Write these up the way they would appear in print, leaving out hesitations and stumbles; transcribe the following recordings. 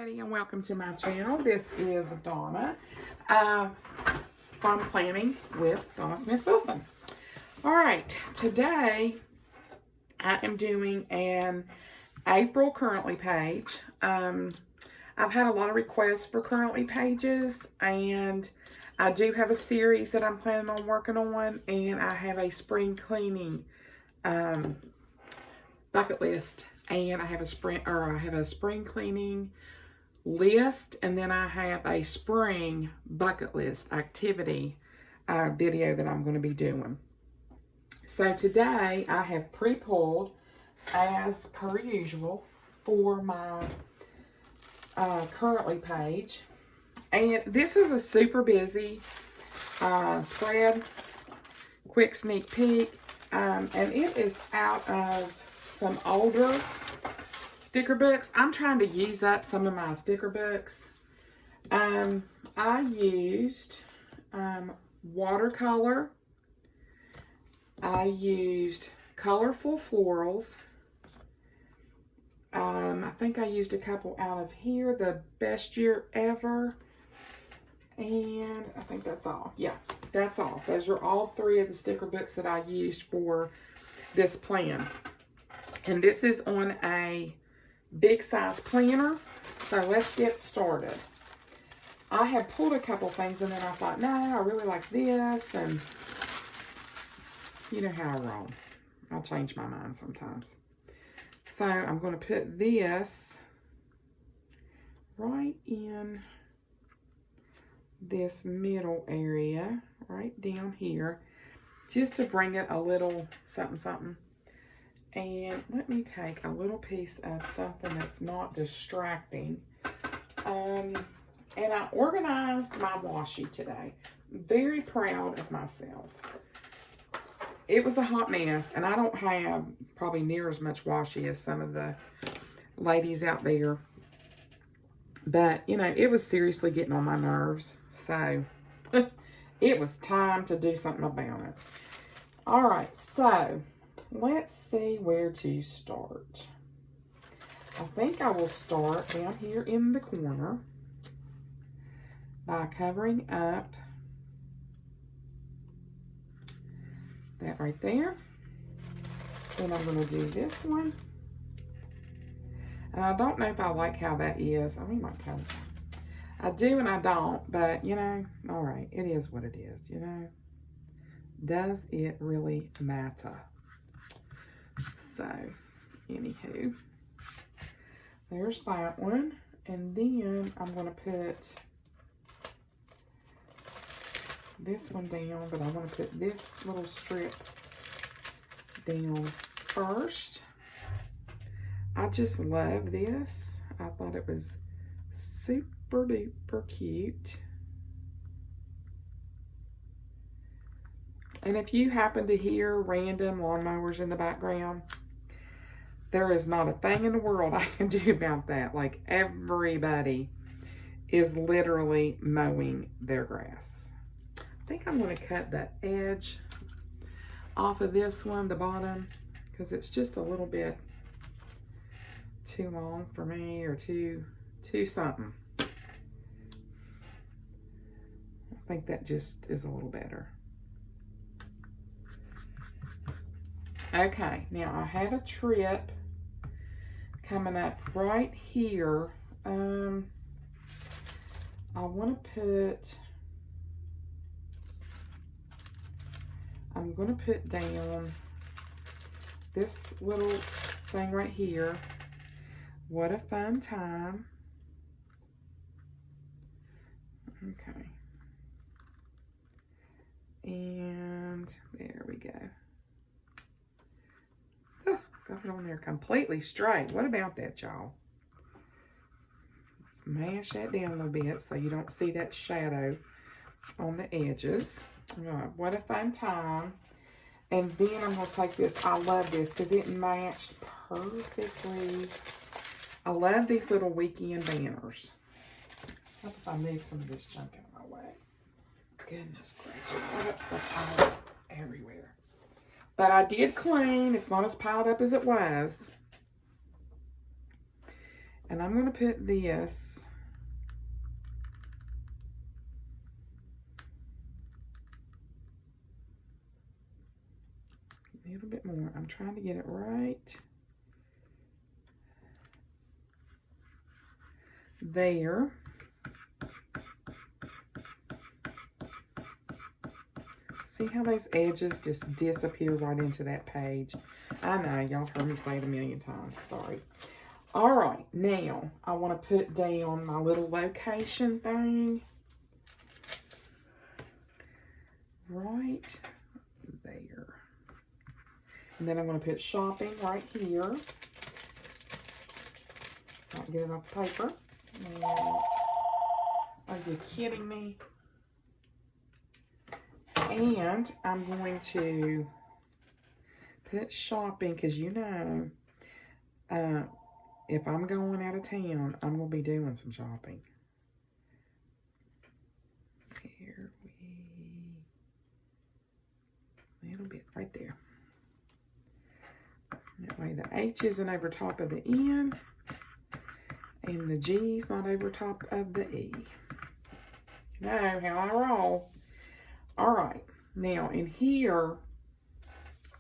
everybody, and welcome to my channel. This is Donna from Planning with Donna Smith Wilson. All right, today I am doing an April currently page. I've had a lot of requests for currently pages, and I do have a series that I'm planning on working on, and I have a spring cleaning bucket list, and I have a spring cleaning list, and then I have a spring bucket list activity video that I'm going to be doing. So today I have pre-pulled, as per usual, for my currently page, and this is a super busy spread, quick sneak peek, and it is out of some older sticker books. I'm trying to use up some of my sticker books. I used watercolor. I used colorful florals. I think I used a couple out of here, the best year ever. And I think that's all. Yeah, that's all. Those are all three of the sticker books that I used for this plan. And this is on a big size planner. So let's get started. I had pulled a couple things, and then I thought, no, I really like this. And you know how I'm wrong. I'll change my mind sometimes. So I'm going to put this right in this middle area, right down here, just to bring it a little something, something. And let me take a little piece of something that's not distracting. And I organized my washi today. Very proud of myself. It was a hot mess, and I don't have probably near as much washi as some of the ladies out there. But, you know, it was seriously getting on my nerves. So, it was time to do something about it. All right, so let's see where to start. I think I will start down here in the corner by covering up that right there. Then I'm going to do this one. And I don't know if I like how that is. I mean, I do and I don't, but you know, all right, it is what it is, you know. Does it really matter? So, anywho, there's that one. And then I'm going to put this one down, but I want to put this little strip down first. I just love this. I thought it was super duper cute. And if you happen to hear random lawnmowers in the background, there is not a thing in the world I can do about that. Like, everybody is literally mowing their grass. I think I'm going to cut that edge off of this one, the bottom, because it's just a little bit too long for me, or too something. I think that just is a little better. Okay, now I have a trip coming up right here. I want to put, I'm going to put down this little thing right here. What a fun time. Okay. And there we go. Oh, got it on there completely straight. What about that, y'all? Let's mash that down a little bit so you don't see that shadow on the edges. All right, what a fun time. And then I'm going to take this. I love this because it matched perfectly. I love these little weekend banners. What if I move some of this junk out of my way? Goodness gracious. I got stuff piled everywhere. But I did clean. It's not as piled up as it was. And I'm going to put this a little bit more. I'm trying to get it right there. See how those edges just disappear right into that page? I know, y'all heard me say it a million times, sorry. All right, now I want to put down my little location thing right there. And then I'm going to put shopping right here. I'll get it off the paper. Are you kidding me? And I'm going to put shopping, because you know, if I'm going out of town, I'm going to be doing some shopping. Here a little bit right there. That way the H isn't over top of the N, and the G's not over top of the E. You know how I roll. All right, now in here,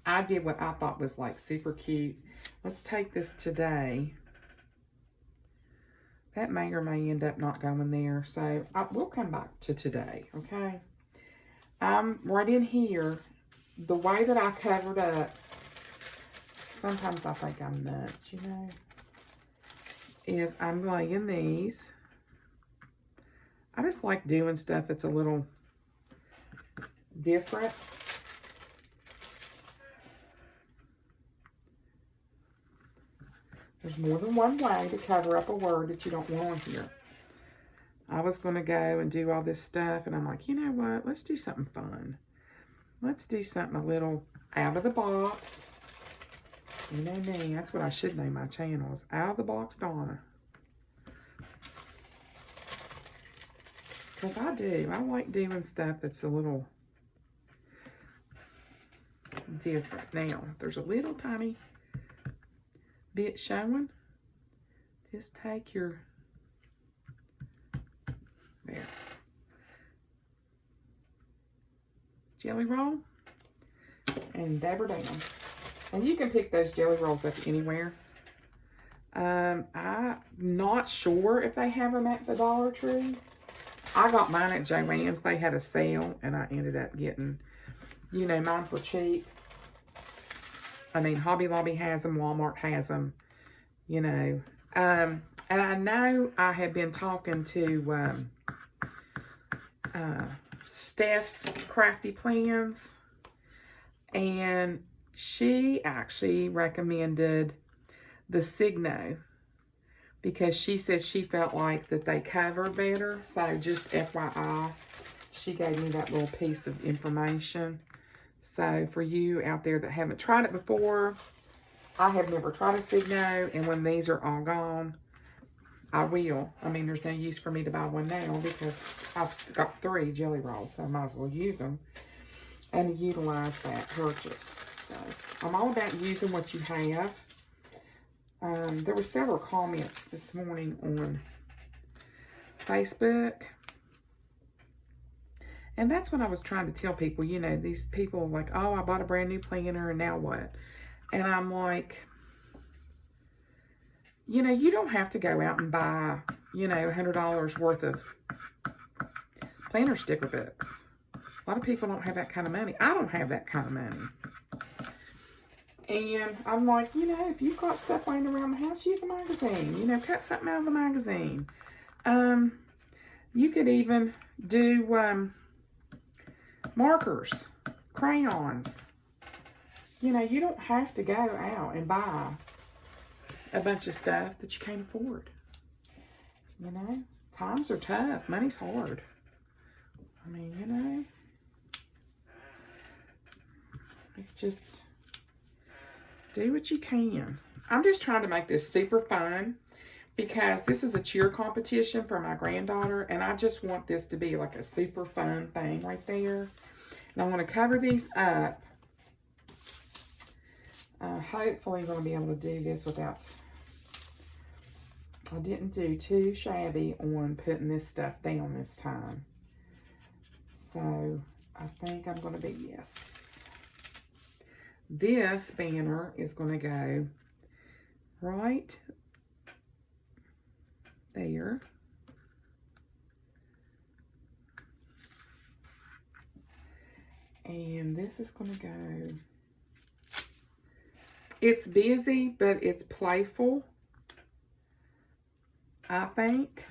I did what I thought was like super cute. Let's take this today. That may or may end up not going there, so we'll come back to today, okay? Right in here, the way that I covered up, sometimes I think I'm nuts, you know, is I'm laying these. I just like doing stuff that's a little different. There's more than one way to cover up a word that you don't want here. I was going to go and do all this stuff, and I'm like, you know what? Let's do something fun. Let's do something a little out of the box. You know me, that's what I should name my channel, is Out of the Box Donna. Because I do. I like doing stuff that's a little different. Now, if there's a little tiny bit showing, just take your, there, jelly roll and dab her down. And you can pick those jelly rolls up anywhere. I'm not sure if they have them at the Dollar Tree. I got mine at Joann's. They had a sale, and I ended up getting, you know, mine for cheap. I mean, Hobby Lobby has them, Walmart has them, you know. And I know I have been talking to Steph's Crafty Plans, and she actually recommended the Signo, because she said she felt like that they covered better. So just FYI, she gave me that little piece of information. So for you out there that haven't tried it before, I have never tried a Signo, and when these are all gone, I will. I mean, there's no use for me to buy one now because I've got 3 jelly rolls, so I might as well use them and utilize that purchase. So I'm all about using what you have. There were several comments this morning on Facebook. And that's what I was trying to tell people. You know, these people like, oh, I bought a brand new planner and now what? And I'm like, you know, you don't have to go out and buy, you know, $100 worth of planner sticker books. A lot of people don't have that kind of money. I don't have that kind of money. And I'm like, you know, if you've got stuff laying around the house, use a magazine. You know, cut something out of the magazine. You could even do markers, crayons. You know, you don't have to go out and buy a bunch of stuff that you can't afford. You know, times are tough. Money's hard. I mean, you know, it's just, do what you can. I'm just trying to make this super fun because this is a cheer competition for my granddaughter, and I just want this to be like a super fun thing right there. And I'm going to cover these up. Hopefully I'm going to be able to do this without I didn't do too shabby on putting this stuff down this time. So I think I'm going to be, yes. This banner is going to go right there. And this is going to go, it's busy, but it's playful, I think.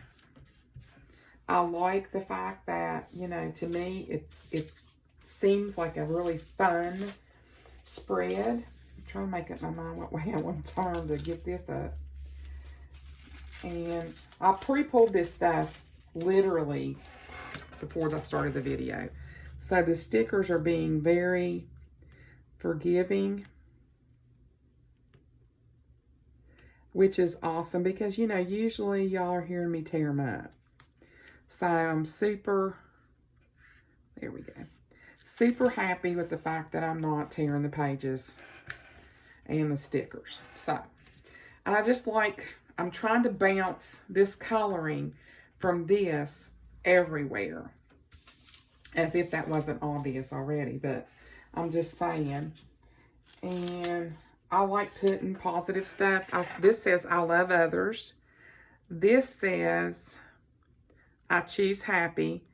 I like the fact that, you know, to me, it seems like a really fun spread. I'm trying to make up my mind what way I want to turn to get this up. And I pre-pulled this stuff literally before I started the video. So the stickers are being very forgiving, which is awesome because, you know, usually y'all are hearing me tear them up. So I'm super, there we go, super happy with the fact that I'm not tearing the pages and the stickers. So, and I just like, I'm trying to bounce this coloring from this everywhere. As if that wasn't obvious already, but I'm just saying. And I like putting positive stuff. This says, I love others. This says, I choose happy.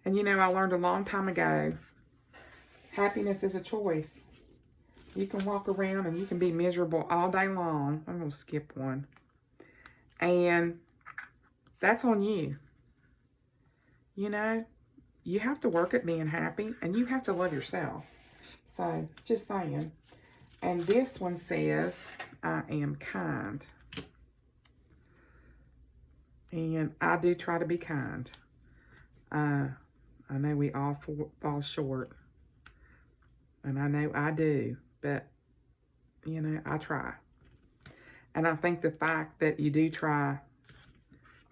And you know, I learned a long time ago, happiness is a choice. You can walk around and you can be miserable all day long. I'm going to skip one. And that's on you. You know, you have to work at being happy and you have to love yourself. So, just saying. And this one says, I am kind. And I do try to be kind. I know we all fall short. And I know I do. But, you know, I try. And I think the fact that you do try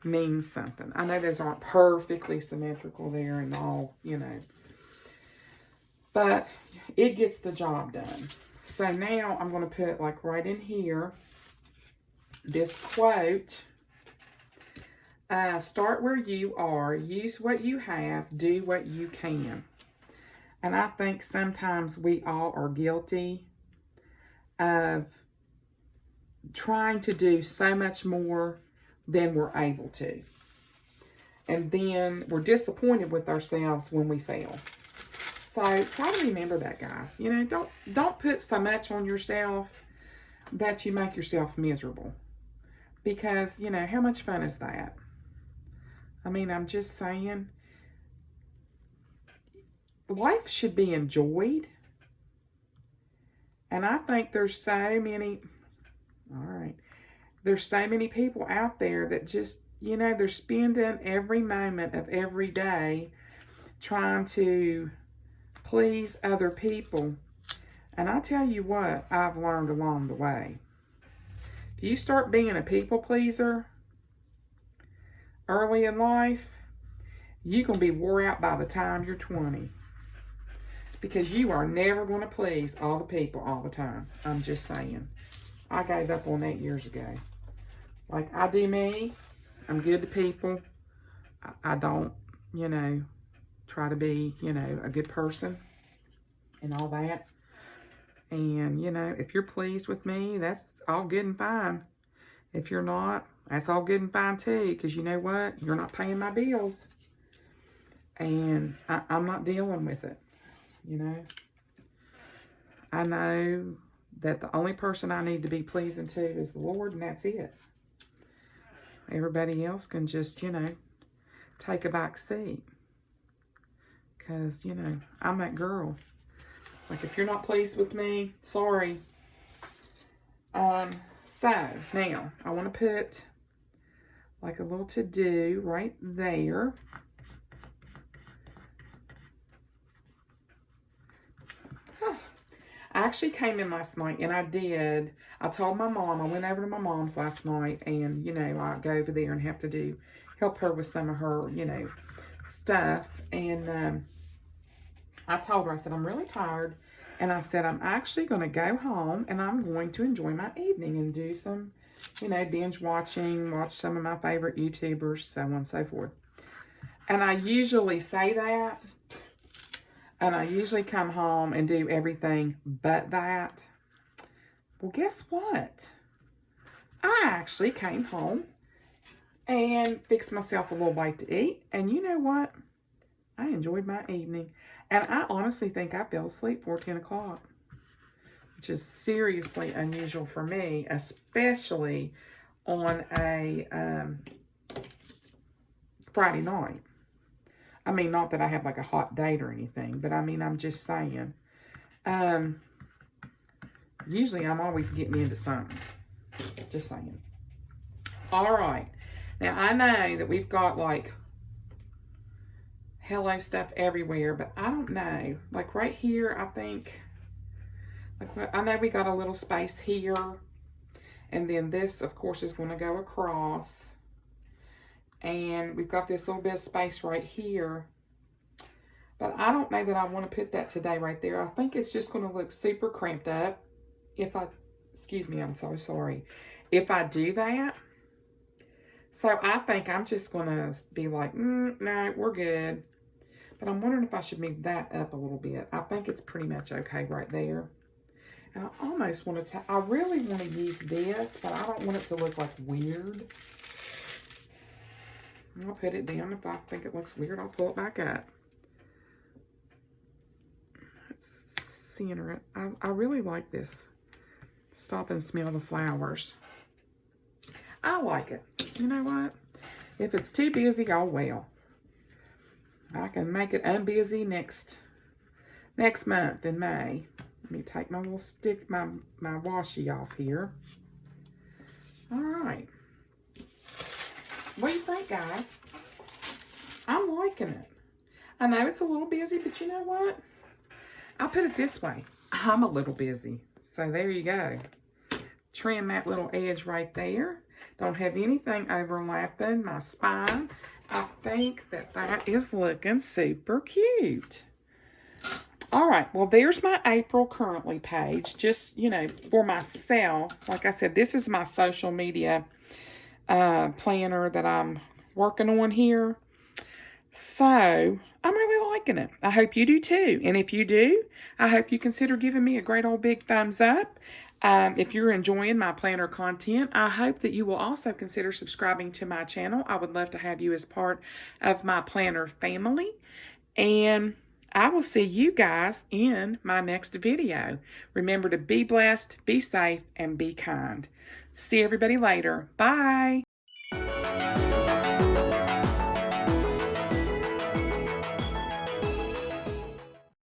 means something. I know those aren't perfectly symmetrical there and all, you know. But it gets the job done. So now I'm going to put like right in here this quote. Start where you are. Use what you have. Do what you can. And I think sometimes we all are guilty of trying to do so much more than we're able to. And then we're disappointed with ourselves when we fail. So try to remember that, guys. You know, don't put so much on yourself that you make yourself miserable. Because, you know, how much fun is that? I mean, I'm just saying, life should be enjoyed. And I think there's so many, all right, there's so many people out there that just, you know, they're spending every moment of every day trying to please other people. And I tell you what, I've learned along the way. If you start being a people pleaser early in life, you're going to be wore out by the time you're 20. Because you are never going to please all the people all the time. I'm just saying. I gave up on that years ago. Like, I do me. I'm good to people. I don't, you know, try to be, you know, a good person and all that. And, you know, if you're pleased with me, that's all good and fine. If you're not, that's all good and fine too. Because you know what? You're not paying my bills. And I'm not dealing with it, you know. I know that the only person I need to be pleasing to is the Lord, and that's it. Everybody else can just, you know, take a back seat. Because, you know, I'm that girl. Like, if you're not pleased with me, sorry. So, now, I want to put, like, a little to-do right there. I actually came in last night, and I told my mom, I went over to my mom's last night, and, you know, I go over there and have to help her with some of her, you know, stuff. And I told her, I said, I'm really tired. And I said, I'm actually going to go home, and I'm going to enjoy my evening and do some you know, binge watching, watch some of my favorite YouTubers, so on and so forth. And I usually say that, and I usually come home and do everything but that. Well, guess what? I actually came home and fixed myself a little bite to eat. And you know what? I enjoyed my evening. And I honestly think I fell asleep before 10 o'clock, which is seriously unusual for me, especially on a Friday night. I mean, not that I have like a hot date or anything, but I mean, I'm just saying. Usually I'm always getting into something. Just saying. All right. Now, I know that we've got like hello stuff everywhere, but I don't know. Like right here, I think, like I know we got a little space here. And then this, of course, is going to go across. And we've got this little bit of space right here. But I don't know that I want to put that today right there. I think it's just going to look super cramped up. If I, excuse me, I'm so sorry. If I do that. So I think I'm just going to be like, no, we're good. But I'm wondering if I should move that up a little bit. I think it's pretty much okay right there. And I almost want to, I really want to use this, but I don't want it to look like weird. I'll put it down. If I think it looks weird, I'll pull it back up. Let's center it. I really like this. Stop and smell the flowers. I like it. You know what? If it's too busy, oh well. I can make it unbusy next month in May. Let me take my little stick, my washi off here. All right. What do you think, guys? I'm liking it. I know it's a little busy, but you know what? I'll put it this way. I'm a little busy. So there you go. Trim that little edge right there. Don't have anything overlapping my spine. I think that is looking super cute. All right, well, there's my April currently page. Just, you know, for myself. Like I said, this is my social media planner that I'm working on here. So, I'm really liking it. I hope you do too. And if you do, I hope you consider giving me a great old big thumbs up. If you're enjoying my planner content, I hope that you will also consider subscribing to my channel. I would love to have you as part of my planner family. And I will see you guys in my next video. Remember to be blessed, be safe, and be kind. See everybody later. Bye.